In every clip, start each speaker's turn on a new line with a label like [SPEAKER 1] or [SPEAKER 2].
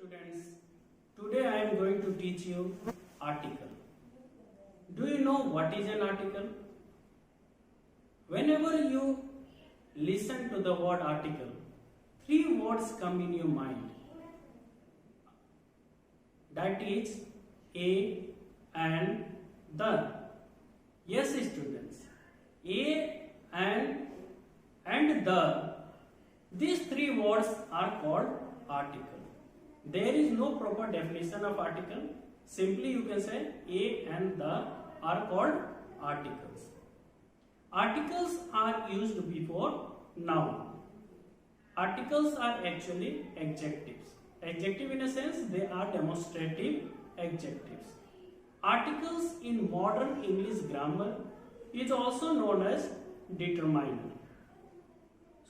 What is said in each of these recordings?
[SPEAKER 1] students, today I am going to teach you article. Do you know what is an article? Whenever you listen to the word article, three words come in your mind. That is a and the. Yes, students, a and the. These three words are called article. There is no proper definition of article. Simply you can say a and the are called articles. Articles are used before noun. Articles are actually adjectives. Adjective in a sense, they are demonstrative adjectives. Articles in modern English grammar is also known as determiner.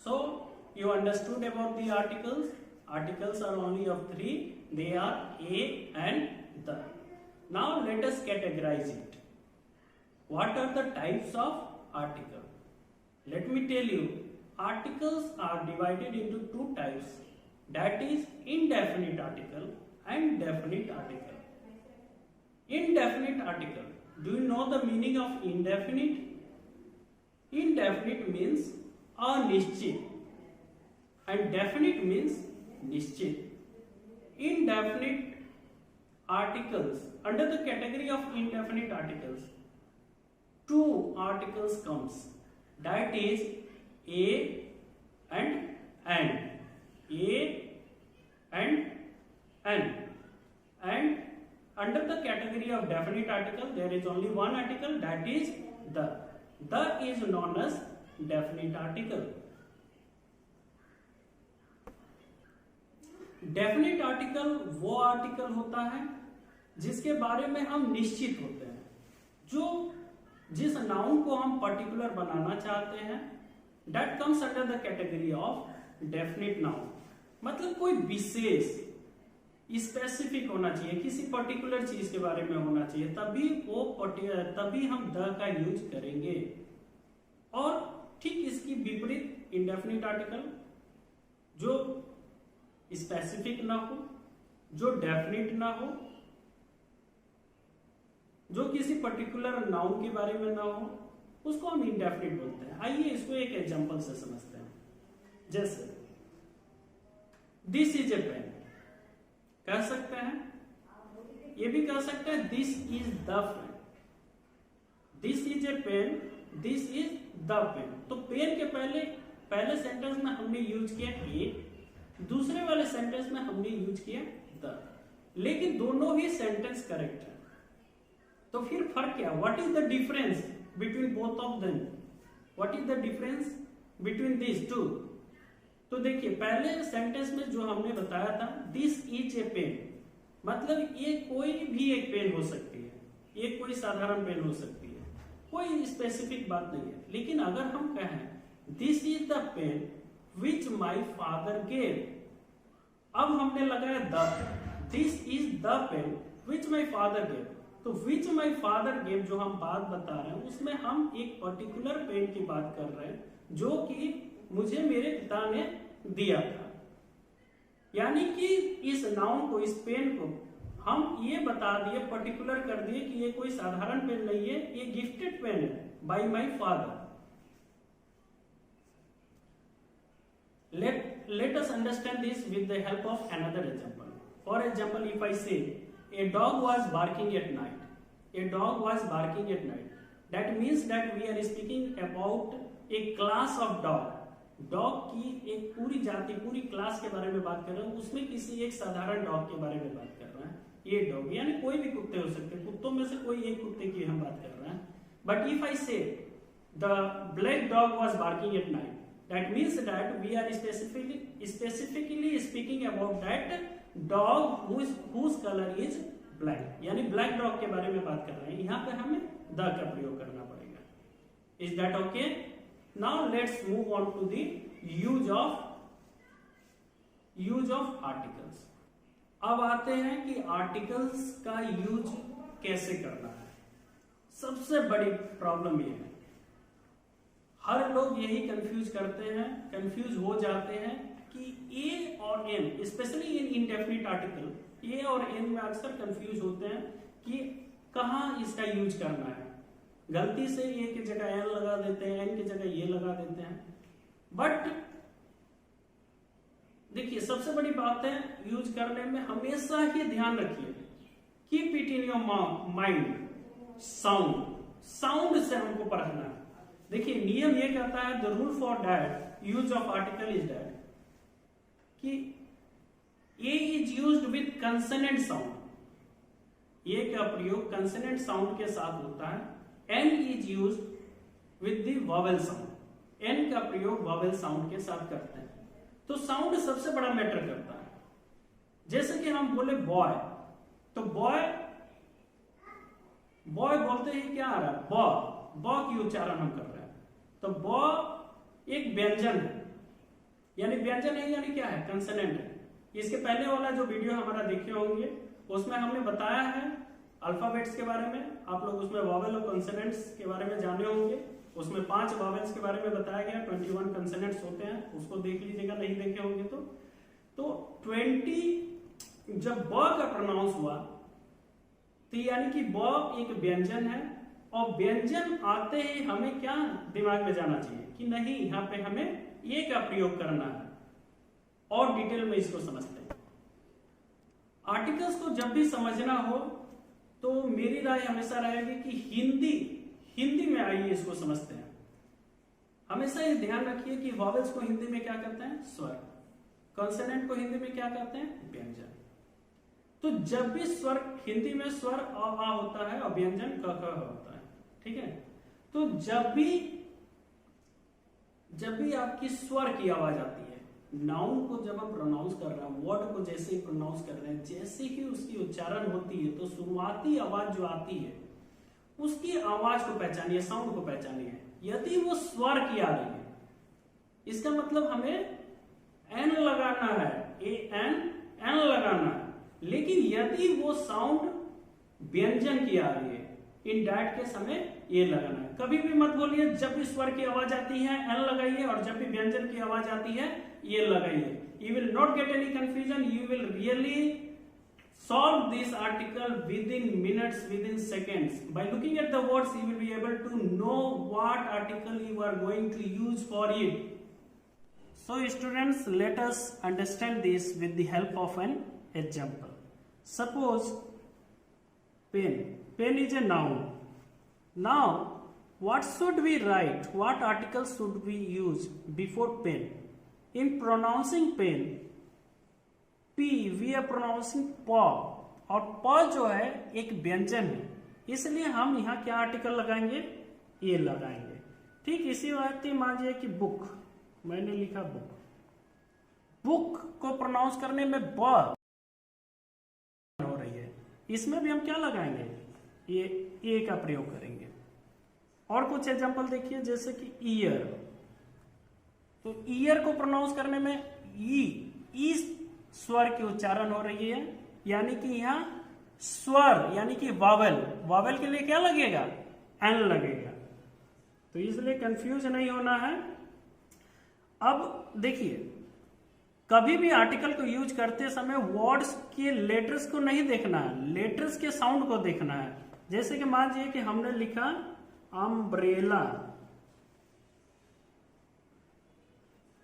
[SPEAKER 1] So you understood about the articles. Articles are only of three. They are a and the. Now let us categorize it. What are the types of article? Let me tell you, articles are divided into two types. That is indefinite article and definite article. Indefinite article. Do you know the meaning of indefinite? Indefinite means अनिश्चित and definite means निश्चित. Indefinite articles, under the category of indefinite articles, two articles comes, that is a and an. A and an. And under the category of definite article, there is only one article, that is the. The is known as definite article. Definite article वो article होता है जिसके बारे में हम निश्चित होते हैं, जो जिस नाउन को हम पर्टिकुलर बनाना चाहते हैं, that comes under the category of definite noun. मतलब कोई विशेष स्पेसिफिक होना चाहिए, किसी पर्टिकुलर चीज के बारे में होना चाहिए, तभी हम द का यूज करेंगे. और ठीक इसकी विपरीत इनडेफिनेट आर्टिकल जो स्पेसिफिक ना हो, जो डेफिनेट ना हो, जो किसी पर्टिकुलर नाउन के बारे में ना हो, उसको हम इनडेफिनेट बोलते हैं. आइए इसको एक एग्जांपल से समझते हैं. जैसे दिस इज ए पेन कह सकते हैं, ये भी कह सकते हैं this is the pen. This is a pen, this is the pen. तो पेन के पहले सेंटेंस में हमने यूज किया ए, दूसरे वाले सेंटेंस में हमने यूज किया द, लेकिन दोनों ही सेंटेंस करेक्ट है. तो फिर फर्क क्या, what is the difference between both of them? What is the difference between this two? तो देखिए, पहले सेंटेंस में जो हमने बताया था दिस इज ए पेन, मतलब ये कोई भी एक पेन हो सकती है, ये कोई साधारण पेन हो सकती है, कोई स्पेसिफिक बात नहीं है. लेकिन अगर हम कहें this is the pen which my father gave, अब हमने लगाया the, this is the pen which my father gave. तो विच माई फादर गेव जो हम बात बता रहे हैं, उसमें हम एक पर्टिकुलर पेन की बात कर रहे हैं जो कि मुझे मेरे पिता ने दिया था. यानी कि इस नाउन को, इस पेन को हम ये बता दिए, पर्टिकुलर कर दिए कि ये कोई साधारण पेन नहीं है, ये गिफ्टेड पेन है by my father. Let us understand this with the help of another example. For example, if I say a dog was barking at night, a dog was barking at night, that means that we are speaking about a class of dog. Dog की एक पूरी जाति, पूरी class के बारे में बात कर रहे हैं, उसमें किसी एक साधारण डॉग के बारे में बात कर रहे हैं. ये डॉग यानी कोई भी कुत्ते हो सकते हैं, कुत्तों में से कोई एक कुत्ते की हम बात कर रहे हैं. बट इफ आई से the black dog was barking at night, that means that we are specifically speaking about that dog whose color is black, यानी black dog के बारे में बात कर रहे हैं. यहाँ पे हमें the का प्रयोग करना पड़ेगा. Is that okay? Now let's move on to the use of articles. अब आते हैं कि आर्टिकल्स का यूज कैसे करना है. सबसे बड़ी प्रॉब्लम ये है, हर लोग यही कंफ्यूज करते हैं, कंफ्यूज हो जाते हैं कि ए और और an, especially in indefinite article a और एन में अक्सर कंफ्यूज होते हैं कि कहाँ इसका यूज करना है। गलती से ए की जगह एन लगा देते हैं, एन की जगह ये लगा देते हैं। बट देखिए सबसे बड़ी बात है यूज करने में हमेशा ही ध्यान रखिए, keep it in your mind, sound से हमको पढ़ना है। देखिए नियम ये कहता है, the rule for that use of article is that कि a is used with consonant sound, a का प्रयोग कंसोनेंट साउंड के साथ होता है। An is used with the vowel sound, an का प्रयोग वॉवेल साउंड के साथ करते हैं। तो साउंड सबसे बड़ा मैटर करता है। जैसे कि हम बोले बॉय, तो बॉय बोलते ही क्या आ रहा है, बॉ की उच्चारण हम कर रहे हैं। तो बॉ एक व्यंजन है, यानी व्यंजन है यानी क्या है, कंसोनेंट है। इसके पहले वाला जो वीडियो हमारा देखे होंगे उसमें हमने बताया है अल्फाबेट्स के बारे में, आप लोग उसमें वॉवेल और कंसोनेंट्स के बारे में जाने होंगे। उसमें 5 वॉवेल्स के बारे में बताया गया, 21 कंसोनेंट्स होते हैं, उसको देख लीजिएगा नहीं देखे होंगे तो 20 जब ब का प्रोनाउंस हुआ तो यानी कि ब एक व्यंजन है, और व्यंजन आते ही हमें क्या दिमाग में जाना चाहिए कि नहीं यहाँ पे हमें ए का प्रयोग करना है। और डिटेल में इसको समझते हैं। आर्टिकल्स को जब भी समझना हो तो मेरी राय हमेशा रहेगी कि हिंदी में आइए इसको समझते हैं। हमेशा ये ध्यान रखिए कि वॉवेल्स को हिंदी में क्या कहते हैं, स्वर। कॉन्सोनेंट को हिंदी में क्या कहते हैं, व्यंजन। तो जब भी स्वर हिंदी में स्वर आ होता है और व्यंजन क होता है, ठीक है। तो जब भी आपकी स्वर की आवाज आती है, नाउन को जब हम प्रोनाउंस कर रहे हैं, वर्ड को जैसे ही प्रोनाउंस कर रहे हैं, जैसे ही उसकी उच्चारण होती है तो शुरुआती आवाज जो आती है उसकी आवाज को पहचानिए, साउंड को पहचानिए। यदि वो स्वर की आ रही है इसका मतलब हमें एन लगाना है, एन लगाना है। लेकिन यदि वो साउंड व्यंजन की आ रही है, इन डैट के समय ये लगाना है। कभी भी मत बोलिए जब भी स्वर की आवाज आती है एन लगाइए, और जब भी व्यंजन की आवाज आती है ये लगाइए। You will not get any confusion, you will really solve this article within minutes, within seconds. By looking at the words, you will be able to know what article you are going to use for it. So students, let us understand this with the help of an example. Suppose pen. Pen is a noun. Now, what should we write? What article should we use before pen? In pronouncing pen, P, we are pronouncing प, और प जो है एक व्यंजन है, इसलिए हम यहाँ क्या आर्टिकल लगाएंगे, ये लगाएंगे। ठीक इसी बात ही मान लीजिए कि बुक, मैंने लिखा बुक, बुक को प्रोनाउंस करने में ब हो रही है, इसमें भी हम क्या लगाएंगे, ये ए का प्रयोग करेंगे। और कुछ एग्जांपल देखिए, जैसे कि ईयर, तो ईयर को प्रोनाउंस करने में ई स्वर की उच्चारण हो रही है, यानी कि यहाँ स्वर यानी कि वावेल के लिए क्या लगेगा, एन लगेगा। तो इसलिए कंफ्यूज नहीं होना है। अब देखिए कभी भी आर्टिकल को यूज करते समय वर्ड्स के लेटर्स को नहीं देखना है, लेटर्स के साउंड को देखना है। जैसे कि मान लीजिए कि हमने लिखा अम्ब्रेला,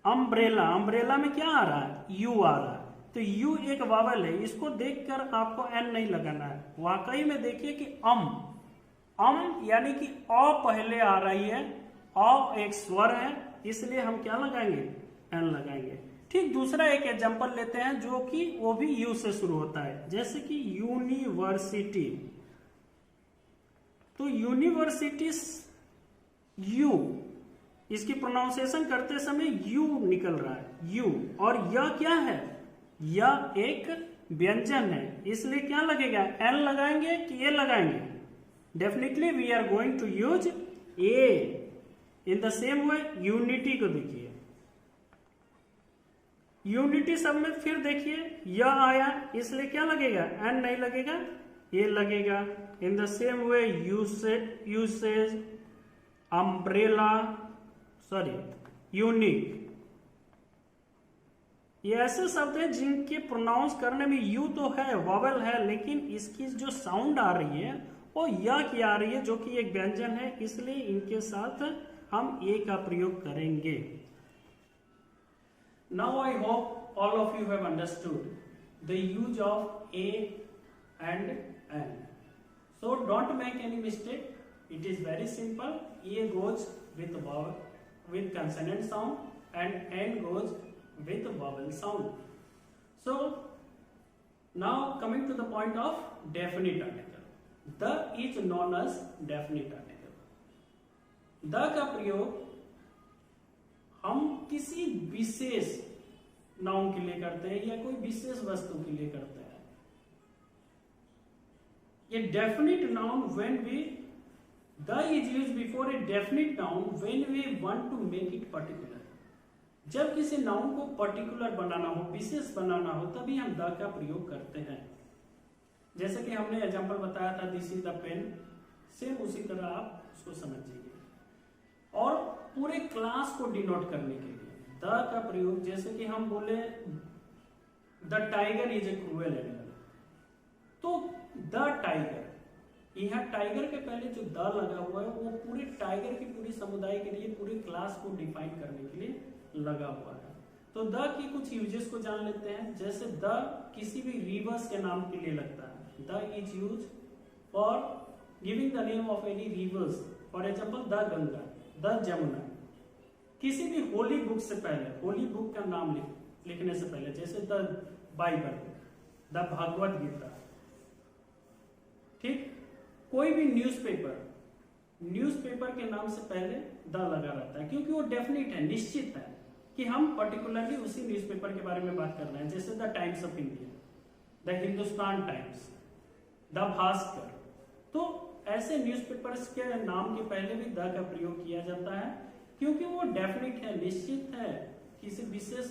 [SPEAKER 1] अम्ब्रेला में क्या आ रहा है, यू आ रहा है। तो यू एक वावल है, इसको देखकर आपको एन नहीं लगाना है। वाकई में देखिए कि अम यानी कि अ पहले आ रही है, अ एक स्वर है, इसलिए हम क्या लगाएंगे, एन लगाएंगे। ठीक दूसरा एक एग्जांपल लेते हैं जो कि वो भी यू से शुरू होता है, जैसे कि यूनिवर्सिटी। तो यूनिवर्सिटी यू, इसकी प्रोनाउंसिएशन करते समय यू निकल रहा है, यू। और यह क्या है, यह एक व्यंजन है, इसलिए क्या लगेगा, एन लगाएंगे कि ए लगाएंगे। Definitely we are going to use a. In the same way unity को देखिए, यूनिटी सब में फिर देखिए यह आया, इसलिए क्या लगेगा, एन नहीं लगेगा, ए लगेगा। इन the same way usage, umbrella, unique, ये ऐसे शब्द हैं जिनके प्रोनाउंस करने में यू तो है, वॉवेल है, लेकिन इसकी जो साउंड आ रही है वो य की आ रही है, जो कि एक व्यंजन है, इसलिए इनके साथ हम ए का प्रयोग करेंगे। Now I hope all of you have understood the use of a and an, so don't make any mistake, it is very simple. A goes with vowel with consonant sound and N goes with vowel sound. So now coming to the point of definite article, the is known as definite article. the का प्रयोग हम किसी विशेष noun के लिए करते हैं या कोई विशेष वस्तु के लिए करते हैं। A definite noun when we, the is used before a definite noun when we want to make it particular. जब किसी नाउन को पर्टिकुलर बनाना हो, विशेष बनाना हो, तभी हम द का प्रयोग करते हैं। जैसे कि हमने एग्जांपल बताया था, this is the pen, same उसी तरह आप उसको समझिए। और पूरे क्लास को डिनोट करने के लिए द का प्रयोग, जैसे कि हम बोले the tiger is a cruel animal, तो द टाइगर, यहाँ टाइगर के पहले जो द लगा हुआ है वो पूरे टाइगर की पूरी समुदाय के लिए, पूरी क्लास को डिफाइन करने के लिए लगा हुआ है। तो द की कुछ यूजेस को जान लेते हैं। जैसे द किसी भी रिवर्स के नाम के लिए लगता है। The is use for giving the name of any reverse, for example the Ganga, the Jamuna. किसी भी होली बुक से पहले, होली बुक का नाम लिखने से पहले, जैसे the Bible, the Bhagavad Gita, ठीक। कोई भी न्यूज़पेपर के नाम से पहले द लगा रहता है, क्योंकि वो डेफिनेट है, निश्चित है कि हम पर्टिकुलरली उसी न्यूज़पेपर के बारे में बात कर रहे हैं। जैसे the times of India, the Hindustan times, the Bhaskar. तो ऐसे न्यूज़पेपर्स के नाम के पहले भी द का प्रयोग किया जाता है, क्योंकि वो डेफिनेट है, निश्चित है किसी विशेष।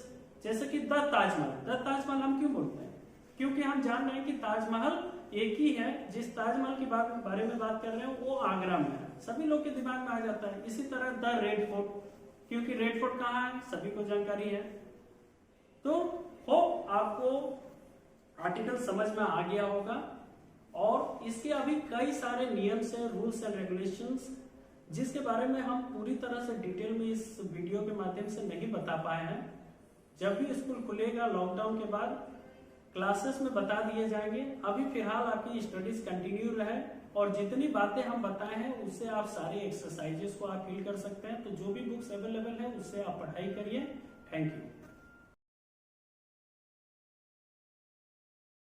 [SPEAKER 1] जैसे कि द ताजमहल हम क्यों बोलते हैं? क्योंकि हम जान रहे हैं कि ताजमहल एक ही है। जिस ताजमहल के बारे में बात कर रहे हैं वो आगरा में है, सभी लोग के दिमाग में आ जाता है। इसी तरह द रेड फोर्ट, क्योंकि रेड फोर्ट कहाँ है सभी को जानकारी है। तो होप आपको आर्टिकल समझ में आ गया होगा, और इसके अभी कई सारे नियम्स हैं, रूल्स एंड रेगुलेशंस, जिसके बारे में हम पूरी तरह से डिटेल में इस वीडियो के माध्यम से नहीं बता पाए हैं। जब भी स्कूल खुलेगा लॉकडाउन के बाद, क्लासेस में बता दिए जाएंगे। अभी फिलहाल आपकी स्टडीज कंटिन्यू रहे, और जितनी बातें हम बताए हैं उससे आप सारी एक्सरसाइजेस को आप फिल कर सकते हैं। तो जो भी बुक्स अवेलेबल है उससे आप पढ़ाई करिए। Thank you.